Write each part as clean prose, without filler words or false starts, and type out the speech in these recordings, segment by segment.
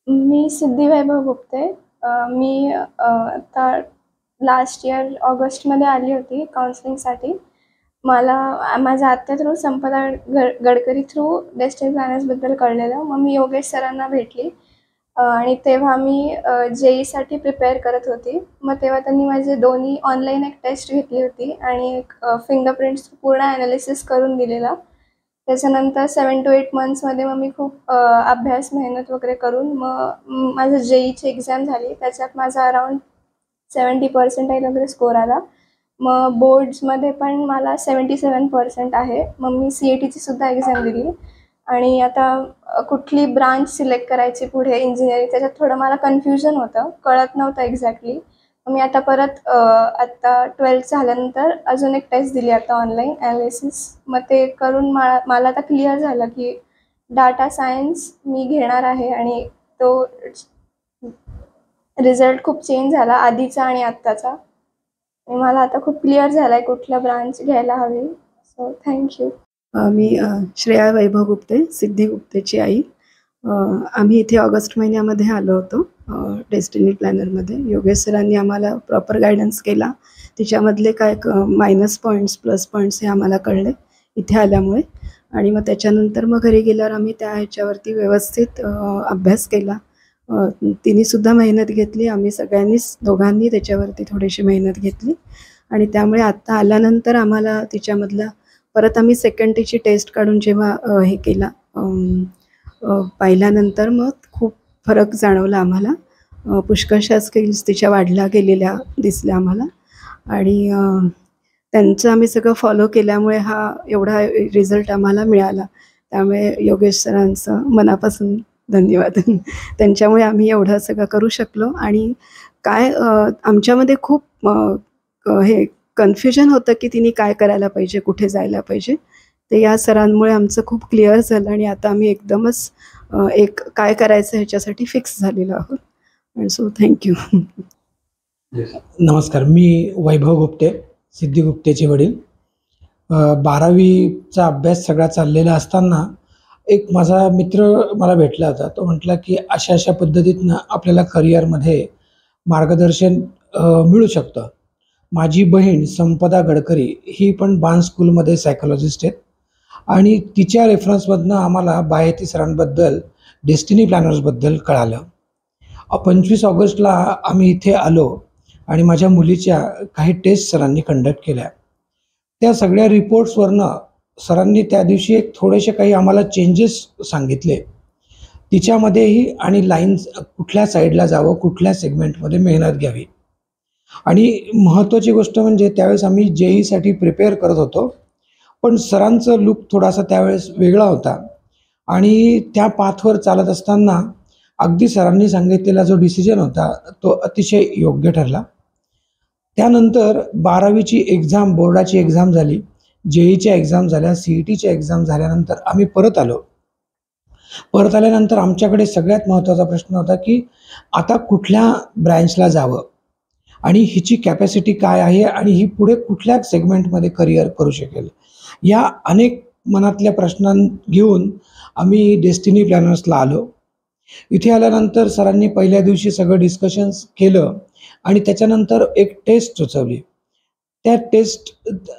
मी सिद्धी वैभव गुप्ते. मी आता last year ऑगस्टमध्ये आली होती काउन्सिलिंगसाठी. माझ्या आत्या थ्रू संपदा गडकरी थ्रू डेस्टिनी प्लॅनर्सबद्दल कळलेलं. मग मी योगेश सरांना भेटली आणि तेव्हा मी JEEसाठी प्रिपेअर करत होती. मग तेव्हा त्यांनी माझे दोन्ही ऑनलाईन एक टेस्ट घेतली होती आणि एक फिंगरप्रिंट्स पूर्ण ॲनालिसिस करून दिलेला. त्याच्यानंतर 7 to 8 मंथ्समध्ये मग मी खूप अभ्यास, मेहनत वगैरे करून मग माझं JEEची एक्झाम झाली. त्याच्यात माझा अराउंड 70% वगैरे स्कोर आला. मग बोर्ड्समध्ये पण मला 77% आहे. मग मी CETची सुद्धा एक्झाम दिली आणि आता कुठली ब्रांच सिलेक्ट करायची पुढे इंजिनिअरिंग, त्याच्यात थोडं मला कन्फ्युजन होतं, कळत नव्हतं एक्झॅक्टली. मी आता परत आत्ता 12th झाल्यानंतर अजून एक टेस्ट दिली आता ऑनलाईन ॲनालिसिस. मग ते करून मला आता क्लिअर झालं की डाटा सायन्स मी घेणार आहे आणि तो रिझल्ट खूप चेंज झाला आधीचा आणि आत्ताचा. आणि मला आता खूप क्लिअर झाला आहे कुठल्या ब्रांच घ्यायला हवी. So thank you. मी श्रेया वैभव गुप्ते, सिद्धी गुप्तेची आई. आम्ही इथे ऑगस्ट महिन्यामध्ये आलो होतो डेस्टिनी प्लॅनरमध्ये. योगेश सरांनी आम्हाला प्रॉपर गायडन्स केला. तिच्यामधले काय मायनस पॉईंट्स, प्लस पॉईंट्स हे आम्हाला कळले इथे आल्यामुळे. आणि मग त्याच्यानंतर मग घरी गेल्यावर आम्ही त्या ह्याच्यावरती व्यवस्थित अभ्यास केला. तिनेसुद्धा मेहनत घेतली, आम्ही सगळ्यांनीच दोघांनी त्याच्यावरती थोडीशी मेहनत घेतली. आणि त्यामुळे आत्ता आल्यानंतर आम्हाला तिच्यामधला परत आम्ही सेकंडची टेस्ट काढून जेव्हा हे केला पाहिल्यानंतर मग खूप फरक जाणवला आम्हाला. पुष्कळशा स्किल्स तिच्या वाढल्या गेलेल्या दिसल्या आम्हाला. आणि त्यांचं आम्ही सगळं फॉलो केल्यामुळे हा एवढा रिझल्ट आम्हाला मिळाला. त्यामुळे योगेश सरांचं मनापासून धन्यवाद. त्यांच्यामुळे आम्ही एवढं सगळं करू शकलो. आणि काय आमच्यामध्ये खूप हे कन्फ्युजन होतं की तिने काय करायला पाहिजे, कुठे जायला पाहिजे. ते या सरांमुळे आमचं खूप क्लिअर झालं आणि आता आम्ही एकदमच एक काय करायचं ह्याच्यासाठी फिक्स झालेलो आहोत. आणि सो थँक्यू. नमस्कार, मी वैभव गुप्ते, सिद्धी गुप्तेचे वडील. 12वीचा अभ्यास सगळा चाललेला असताना एक माझा मित्र मला भेटला होता. तो म्हटला की अशा अशा पद्धतीनं आपल्याला करिअरमध्ये मार्गदर्शन मिळू शकतं. माझी बहीण संपदा गडकरी ही पण बाण स्कूलमध्ये सायकोलॉजिस्ट आहेत आणि तिच्या रेफरन्समधनं आम्हाला बायती सरांबद्दल, डेस्टिनी प्लॅनर्सबद्दल कळालं. 25 ऑगस्टला आम्ही इथे आलो आणि माझ्या मुलीच्या काही टेस्ट सरांनी कंडक्ट केल्या. त्या सगळ्या रिपोर्ट्सवरनं सरांनी त्या दिवशी एक थोडेसे काही आम्हाला चेंजेस सांगितले तिच्यामध्येही. आणि लाईन्स कुठल्या साईडला जावं, कुठल्या सेगमेंटमध्ये मेहनत घ्यावी. आणि महत्त्वाची गोष्ट म्हणजे त्यावेळेस आम्ही JEEसाठी प्रिपेअर करत होतो, पण सरांचं लुक थोडासा त्यावेळेस वेगळा होता. आणि त्या पाथवर चालत असताना अगदी सरांनी सांगितलेला जो डिसिजन होता तो अतिशय योग्य ठरला. त्यानंतर 12वीची एक्झाम, बोर्डाची एक्झाम झाली, JEEच्या एक्झाम झाल्या, CETच्या एक्झाम झाल्यानंतर आम्ही परत आलो. परत आल्यानंतर आमच्याकडे सगळ्यात महत्त्वाचा प्रश्न होता की आता कुठल्या ब्रँचला जावं आणि हिची कॅपॅसिटी काय आहे आणि ही पुढे कुठल्या सेगमेंटमध्ये करिअर करू शकेल. या अनेक मनातल्या प्रश्नां घेऊन आम्ही डेस्टिनी प्लॅनर्सला आलो. इथे आल्यानंतर सरांनी पहिल्या दिवशी सगळं डिस्कशन्स केलं आणि त्याच्यानंतर एक टेस्ट सुचवली. त्या टेस्ट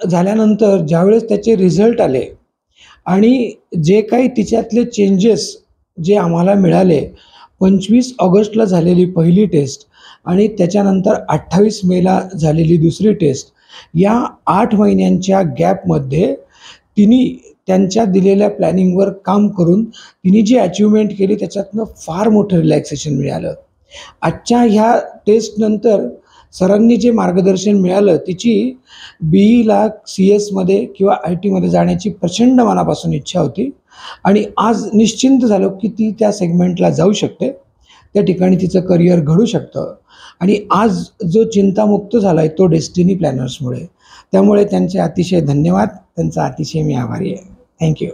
झाल्यानंतर ज्यावेळेस त्याचे रिझल्ट आले आणि जे काही तिच्यातले चेंजेस जे आम्हाला मिळाले, 25 ऑगस्टला झालेली पहिली टेस्ट आणि त्याच्यानंतर 28 मेला झालेली दुसरी टेस्ट, या 8 महिन्यांच्या गॅपमध्ये तिने त्यांच्या दिलेल्या प्लॅनिंगवर काम करून तिने जी अचिव्हमेंट केली त्याच्यातनं फार मोठं रिलॅक्सेशन मिळालं. आजच्या ह्या टेस्टनंतर सरांनी जे मार्गदर्शन मिळालं, तिची BEला CS किंवा IT जाण्याची प्रचंड मनापासून इच्छा होती आणि आज निश्चिंत झालो की ती त्या सेगमेंटला जाऊ शकते, त्या ठिकाणी तिचं करिअर घडू शकतं. आणि आज जो चिंतामुक्त झाला आहे तो डेस्टिनी प्लॅनर्समुळे. त्यामुळे त्यांचे अतिशय धन्यवाद, त्यांचा अतिशय मी आभारी आहे. थँक्यू.